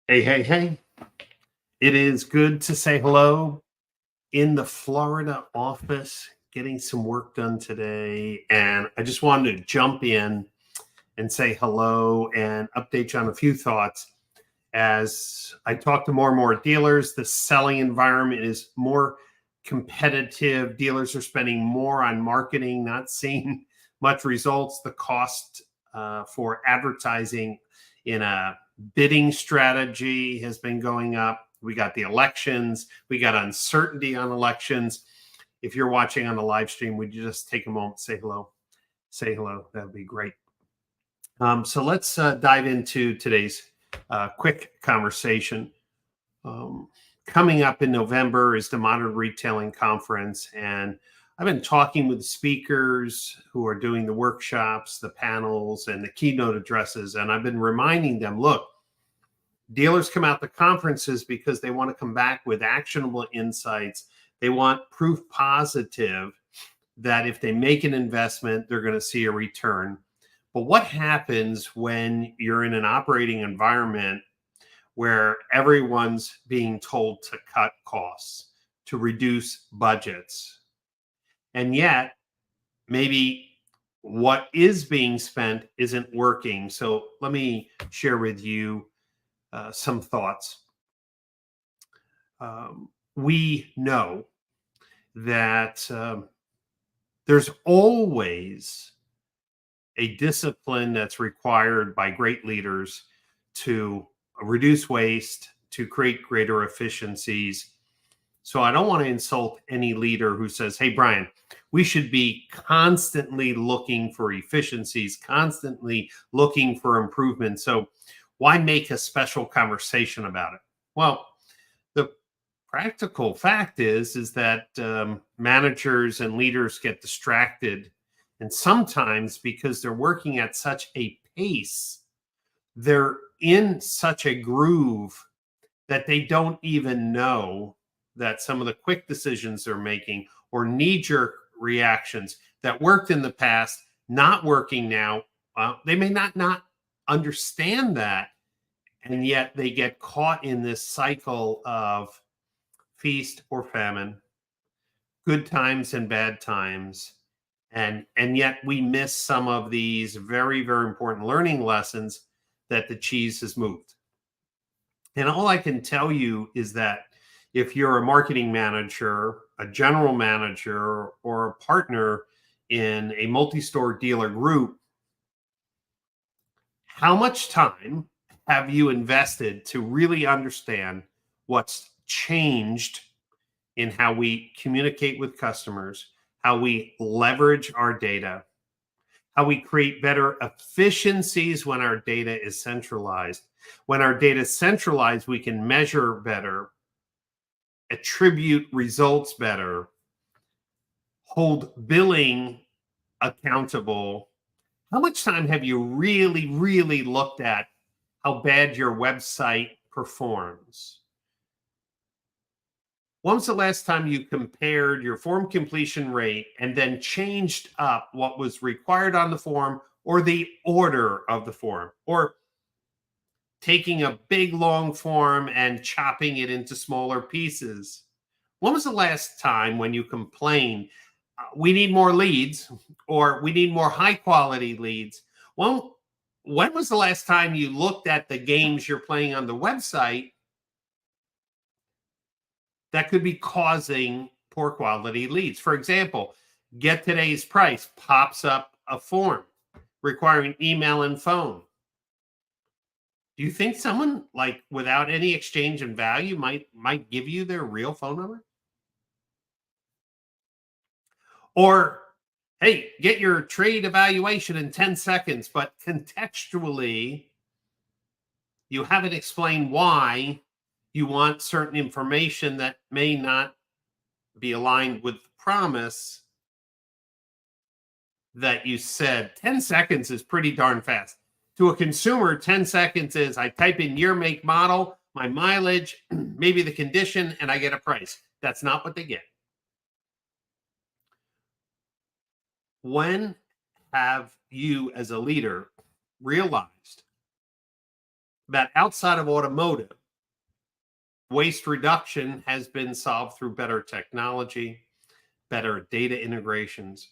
Hey, hey, hey. It is good to say hello in the Florida office, getting some work done today. And I just wanted to jump in and say hello and update you on a few thoughts. As I talk to more and more dealers, the selling environment is more competitive. Dealers are spending more on marketing, not seeing much results. The cost for advertising in a bidding strategy has been going up. We got the elections, we got uncertainty on elections. If you're watching on the live stream, would you just take a moment, say hello? Say hello. That'd be great. So let's dive into today's quick conversation. Um, Coming up in November is the Modern Retailing Conference, and I've been talking with the speakers who are doing the workshops, the panels, and the keynote addresses, and I've been reminding them, look, dealers come out to conferences because they want to come back with actionable insights. They want proof positive that if they make an investment, they're going to see a return. But what happens when you're in an operating environment where everyone's being told to cut costs, to reduce budgets, and yet maybe what is being spent isn't working? So let me share with you some thoughts. We know that there's always a discipline that's required by great leaders to reduce waste, to create greater efficiencies. So I don't want to insult any leader who says, hey, Brian, we should be constantly looking for efficiencies, constantly looking for improvement. So why make a special conversation about it? Well, the practical fact is that managers and leaders get distracted, and sometimes because they're working at such a pace, they're in such a groove that they don't even know that some of the quick decisions they're making or knee-jerk reactions that worked in the past not working now. They may not understand that, and yet they get caught in this cycle of feast or famine, good times and bad times. And yet we miss some of these very, very important learning lessons that the cheese has moved. And all I can tell you is that if you're a marketing manager, a general manager, or a partner in a multi-store dealer group, how much time have you invested to really understand what's changed in how we communicate with customers, how we leverage our data, how we create better efficiencies when our data is centralized? When our data is centralized, we can measure better, attribute results better, hold billing accountable. How much time have you really, really looked at how bad your website performs? When was the last time you compared your form completion rate and then changed up what was required on the form or the order of the form, or taking a big long form and chopping it into smaller pieces? When was the last time when you complained, we need more leads or we need more high quality leads? Well, when was the last time you looked at the games you're playing on the website that could be causing poor quality leads? For example, get today's price pops up a form requiring email and phone. Do you think someone like without any exchange in value might give you their real phone number? Or hey, get your trade evaluation in 10 seconds, but contextually you haven't explained why you want certain information that may not be aligned with the promise that you said. 10 seconds is pretty darn fast. To a consumer, 10 seconds is I type in year, make, model, my mileage, maybe the condition, and I get a price. That's not what they get. When have you, as a leader, realized that outside of automotive, waste reduction has been solved through better technology, better data integrations.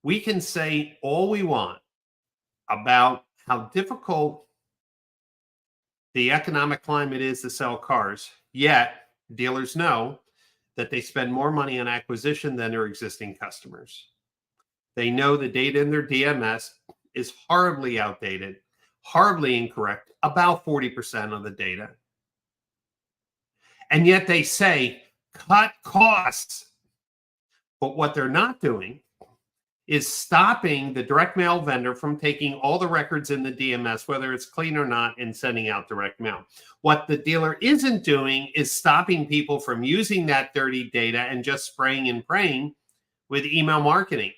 We can say all we want about how difficult the economic climate is to sell cars, yet dealers know that they spend more money on acquisition than their existing customers. They know the data in their DMS is horribly outdated, horribly incorrect, about 40% of the data. And yet they say, cut costs. But what they're not doing is stopping the direct mail vendor from taking all the records in the DMS, whether it's clean or not, and sending out direct mail. What the dealer isn't doing is stopping people from using that dirty data and just spraying and praying with email marketing,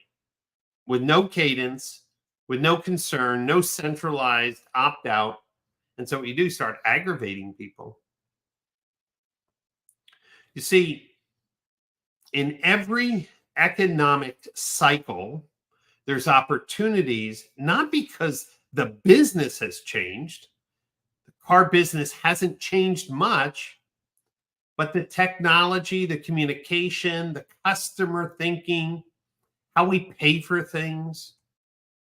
with no cadence, with no concern, no centralized opt-out. And so what you do, start aggravating people. You see, in every economic cycle, there's opportunities, not because the business has changed. The car business hasn't changed much, but the technology, the communication, the customer thinking, how we pay for things.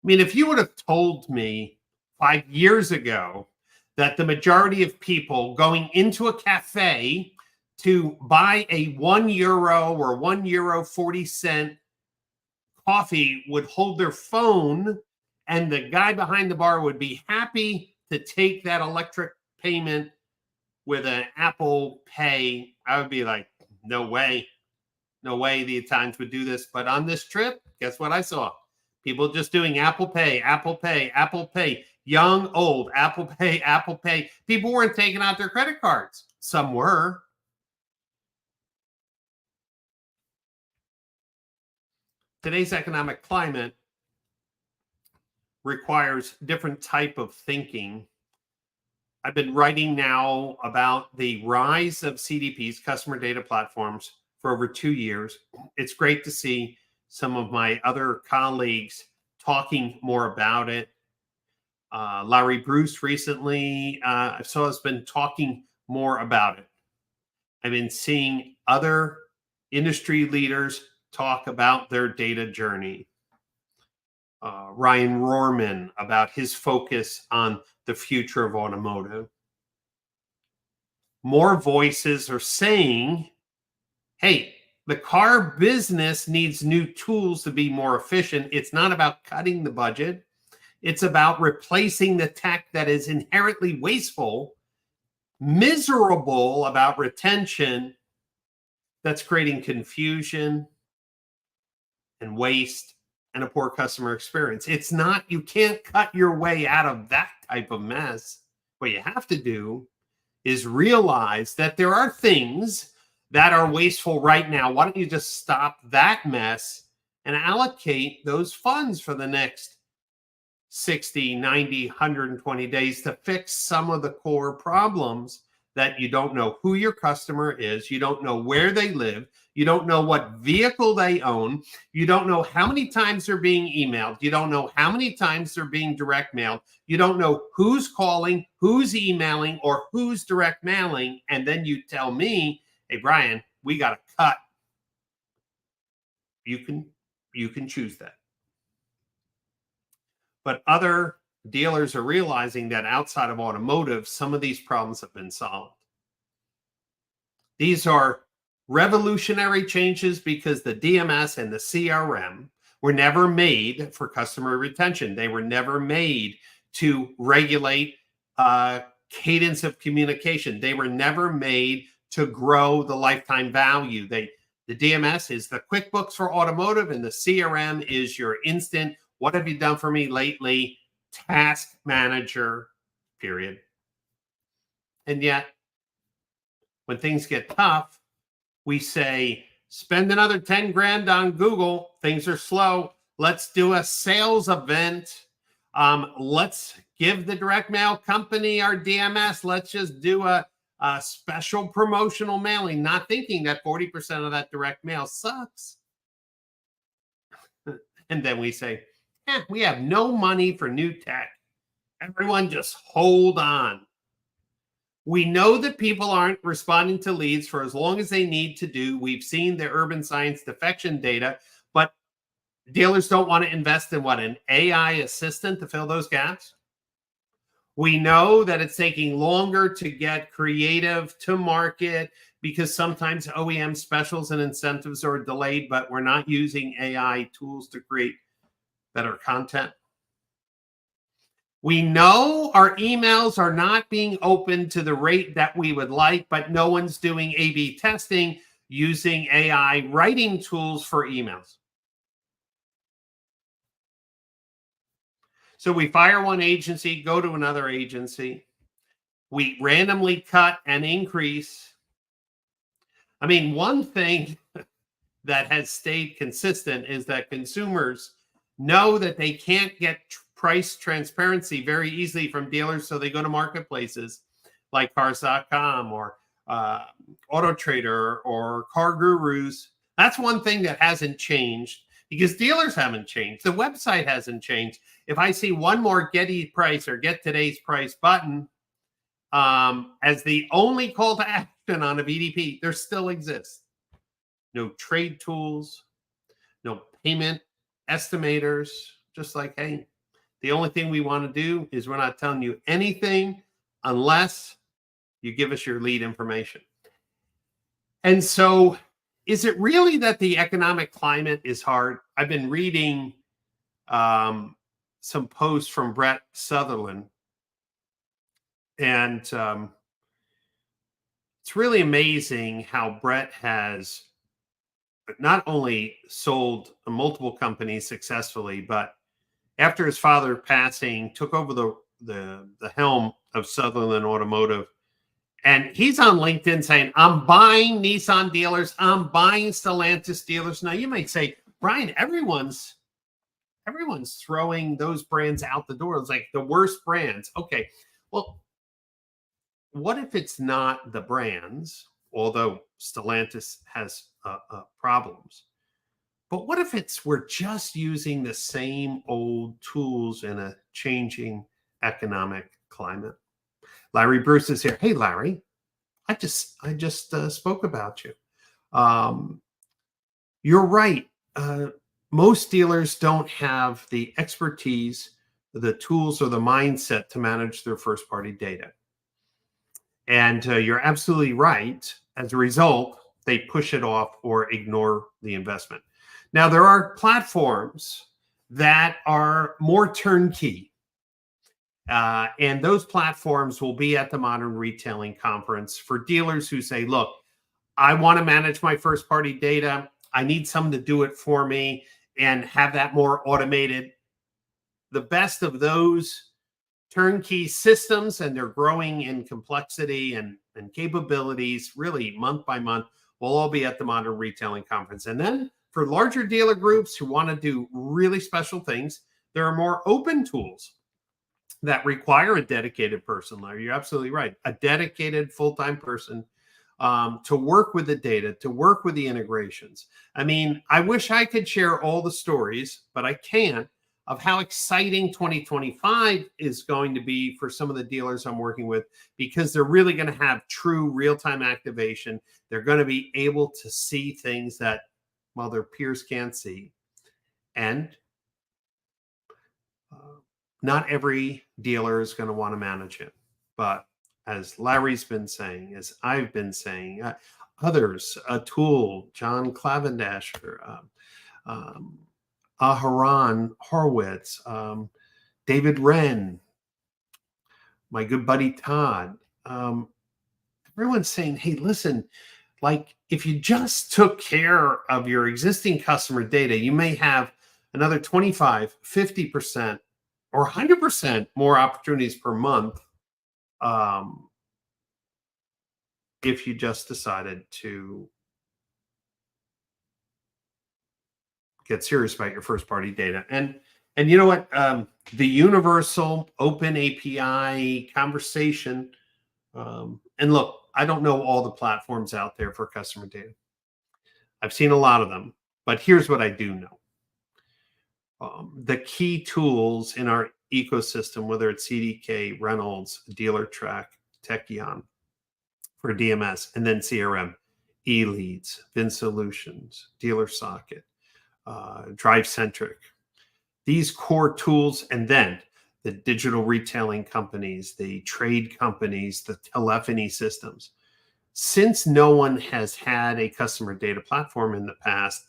I mean, if you would have told me 5 years ago that the majority of people going into a cafe to buy a €1 or €1.40 coffee would hold their phone and the guy behind the bar would be happy to take that electric payment with an Apple Pay, I would be like, no way. No way the Italians would do this. But on this trip, guess what I saw? People just doing Apple Pay, Apple Pay, Apple Pay, young, old, Apple Pay, Apple Pay. People weren't taking out their credit cards. Some were. Today's economic climate requires different type of thinking. I've been writing now about the rise of CDPs, customer data platforms, for over 2 years. It's great to see some of my other colleagues talking more about it. Larry Bruce recently, I saw, has been talking more about it. I've been seeing other industry leaders talk about their data journey. Ryan Rohrman about his focus on the future of automotive. More voices are saying, hey, the car business needs new tools to be more efficient. It's not about cutting the budget. It's about replacing the tech that is inherently wasteful, miserable about retention, that's creating confusion and waste and a poor customer experience. It's not, you can't cut your way out of that type of mess. What you have to do is realize that there are things that are wasteful right now. Why don't you just stop that mess and allocate those funds for the next 60, 90, 120 days to fix some of the core problems that you don't know who your customer is, you don't know where they live, you don't know what vehicle they own, you don't know how many times they're being emailed, you don't know how many times they're being direct mailed, you don't know who's calling, who's emailing, or who's direct mailing, and then you tell me, hey, Brian, we got to cut. You can choose that. But other dealers are realizing that outside of automotive, some of these problems have been solved. These are revolutionary changes because the DMS and the CRM were never made for customer retention. They were never made to regulate cadence of communication. They were never made to grow the lifetime value. The DMS is the QuickBooks for automotive, and the CRM is your instant, what have you done for me lately, task manager, period. And yet, when things get tough, we say, spend another 10 grand on Google. Things are slow. Let's do a sales event. Let's give the direct mail company our DMS. Let's just do a special promotional mailing, not thinking that 40% of that direct mail sucks. And then we say, we have no money for new tech. Everyone just hold on. We know that people aren't responding to leads for as long as they need to do. We've seen the urban science defection data, but dealers don't want to invest in what, an AI assistant to fill those gaps. We know that it's taking longer to get creative to market because sometimes OEM specials and incentives are delayed, but we're not using AI tools to create better content. We know our emails are not being opened to the rate that we would like, but no one's doing A/B testing using AI writing tools for emails. So we fire one agency, go to another agency. We randomly cut and increase. I mean, one thing that has stayed consistent is that consumers know that they can't get price transparency very easily from dealers, so they go to marketplaces like cars.com or Auto Trader or Car Gurus. That's one thing that hasn't changed because dealers haven't changed. The website hasn't changed. If I see one more Get Price or Get Today's Price button as the only call to action on a VDP, there still exists. No trade tools, no payment estimators, just like, hey, the only thing we want to do is we're not telling you anything unless you give us your lead information. And so is it really that the economic climate is hard? I've been reading some posts from Brett Sutherland, and it's really amazing how Brett has not only sold multiple companies successfully, but after his father passing, took over the helm of Sutherland Automotive. And he's on LinkedIn saying, I'm buying Nissan dealers, I'm buying Stellantis dealers. Now you might say, Brian, everyone's throwing those brands out the door. It's like the worst brands. Okay, well, what if it's not the brands, although Stellantis has problems? But what if we're just using the same old tools in a changing economic climate? Larry Bruce is here. Hey, Larry, I just spoke about you. You're right. Most dealers don't have the expertise, the tools, or the mindset to manage their first-party data. And you're absolutely right. As a result, they push it off or ignore the investment. Now, there are platforms that are more turnkey. And those platforms will be at the Modern Retailing Conference for dealers who say, look, I want to manage my first party data. I need someone to do it for me and have that more automated. The best of those turnkey systems, and they're growing in complexity and capabilities really month by month, will all be at the Modern Retailing Conference. And then for larger dealer groups who want to do really special things, there are more open tools that require a dedicated person. Larry, you're absolutely right. A dedicated full-time person to work with the data, to work with the integrations. I mean, I wish I could share all the stories, but I can't, of how exciting 2025 is going to be for some of the dealers I'm working with, because they're really going to have true real-time activation. They're going to be able to see things that, well, their peers can't see. And not every dealer is going to want to manage it. But as Larry's been saying, as I've been saying, others, Atul, John Clavendasher, Aharon Horwitz, David Wren, my good buddy Todd, everyone's saying, hey, listen, like if you just took care of your existing customer data, you may have another 25, 50%, or 100% more opportunities per month if you just decided to get serious about your first party data. And you know what? The universal open API conversation. And look, I don't know all the platforms out there for customer data. I've seen a lot of them, but here's what I do know. The key tools in our ecosystem, whether it's CDK, Reynolds, Dealer Track, Techion for DMS, and then CRM, eLeads, Vin Solutions, Dealer Socket, Drive Centric, these core tools, and then the digital retailing companies, the trade companies, the telephony systems. Since no one has had a customer data platform in the past,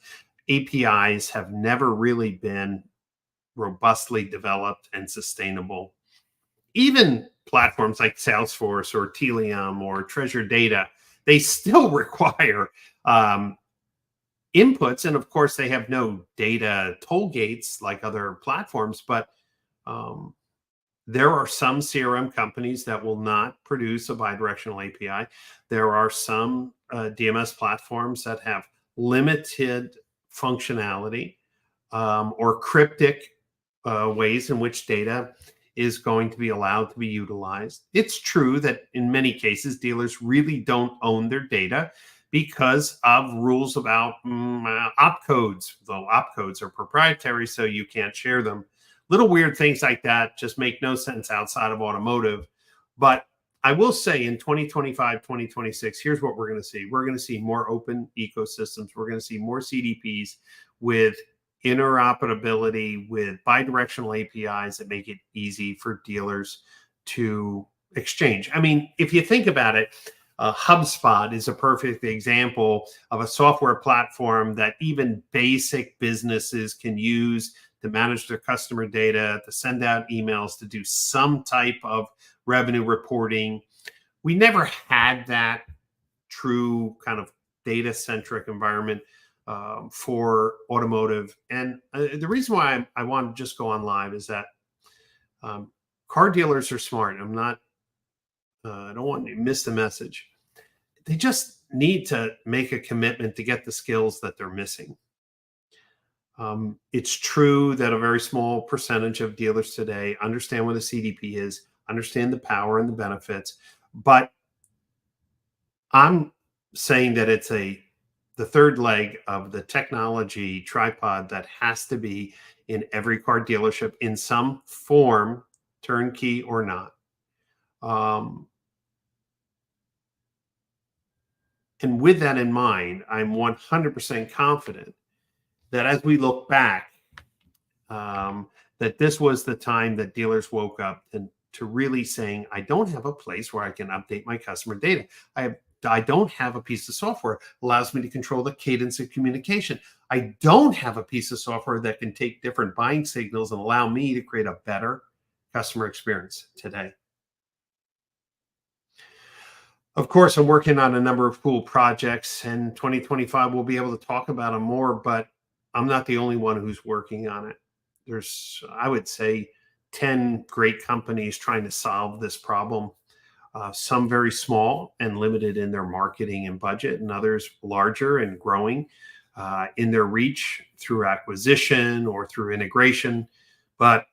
APIs have never really been robustly developed and sustainable. Even platforms like Salesforce or Telium or Treasure Data, they still require inputs. And of course, they have no data toll gates like other platforms, but there are some CRM companies that will not produce a bidirectional API. There are some DMS platforms that have limited functionality or cryptic ways in which data is going to be allowed to be utilized. It's true that in many cases, dealers really don't own their data because of rules about opcodes, though opcodes are proprietary, so you can't share them. Little weird things like that just make no sense outside of automotive. But I will say in 2025, 2026, here's what we're going to see. We're going to see more open ecosystems. We're going to see more CDPs with interoperability, with bidirectional APIs that make it easy for dealers to exchange. I mean, if you think about it, HubSpot is a perfect example of a software platform that even basic businesses can use to manage their customer data, to send out emails, to do some type of revenue reporting. We never had that true kind of data-centric environment for automotive. And the reason why I want to just go on live is that car dealers are smart. I don't want to miss the message. They just need to make a commitment to get the skills that they're missing. It's true that a very small percentage of dealers today understand what a CDP is, understand the power and the benefits, but I'm saying that it's the third leg of the technology tripod that has to be in every car dealership in some form, turnkey or not. And with that in mind, I'm 100% confident that as we look back, that this was the time that dealers woke up and to really saying, I don't have a place where I can update my customer data. I don't have a piece of software that allows me to control the cadence of communication. I don't have a piece of software that can take different buying signals and allow me to create a better customer experience today. Of course, I'm working on a number of cool projects, and 2025 we'll be able to talk about them more, but I'm not the only one who's working on it. There's, I would say, 10 great companies trying to solve this problem. Some very small and limited in their marketing and budget, and others larger and growing in their reach through acquisition or through integration. But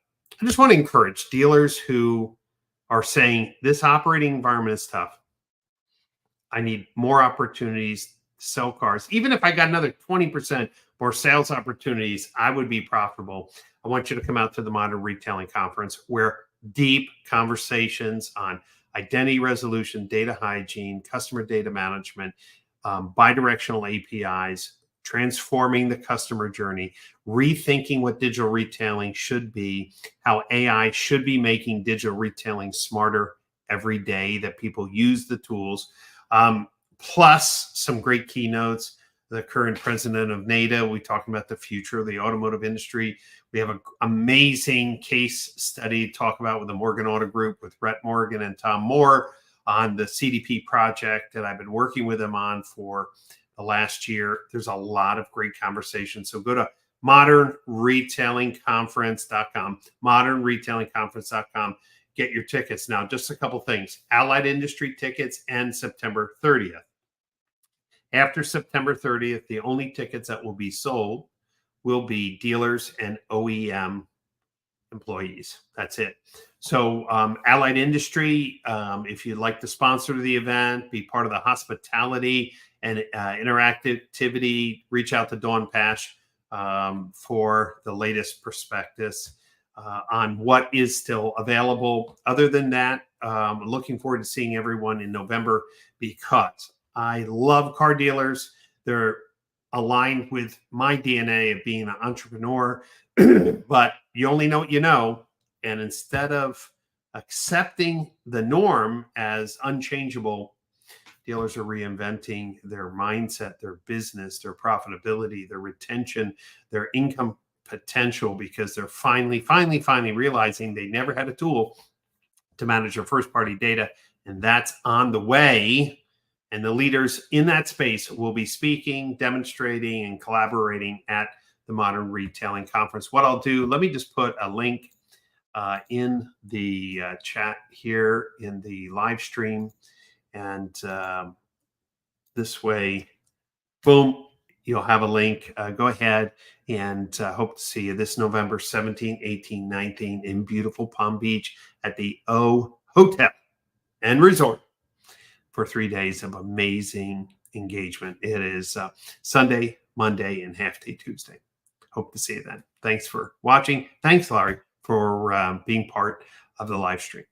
I just want to encourage dealers who are saying this operating environment is tough. I need more opportunities to sell cars. Even if I got another 20% more sales opportunities, I would be profitable. I want you to come out to the Modern Retailing Conference, where deep conversations on identity resolution, data hygiene, customer data management, bidirectional APIs, transforming the customer journey, rethinking what digital retailing should be, how AI should be making digital retailing smarter every day that people use the tools. Plus some great keynotes. The current president of NADA, we talk about the future of the automotive industry. We have an amazing case study to talk about with the Morgan Auto Group with Rhett Morgan and Tom Moore on the CDP project that I've been working with them on for the last year. There's a lot of great conversations. So go to modernretailingconference.com, modernretailingconference.com. Get your tickets. Now, just a couple things. Allied Industry tickets end September 30th. After September 30th, the only tickets that will be sold will be dealers and OEM employees. That's it. So Allied Industry, if you'd like to sponsor the event, be part of the hospitality and interactivity, reach out to Dawn Pash. for the latest prospectus on what is still available. Other than that, looking forward to seeing everyone in November because I love car dealers. They're aligned with my DNA of being an entrepreneur, but you only know what you know. And instead of accepting the norm as unchangeable, dealers are reinventing their mindset, their business, their profitability, their retention, their income potential, because they're finally realizing they never had a tool to manage their first party data. And that's on the way. And the leaders in that space will be speaking, demonstrating, and collaborating at the Modern Retailing Conference. What I'll do, let me just put a link in the chat here in the live stream. And this way, boom, you'll have a link. Go ahead and hope to see you this November 17, 18, 19 in beautiful Palm Beach at the O Hotel and Resort for 3 days of amazing engagement. It is Sunday, Monday, and half day Tuesday. Hope to see you then. Thanks for watching. Thanks, Larry, for being part of the live stream.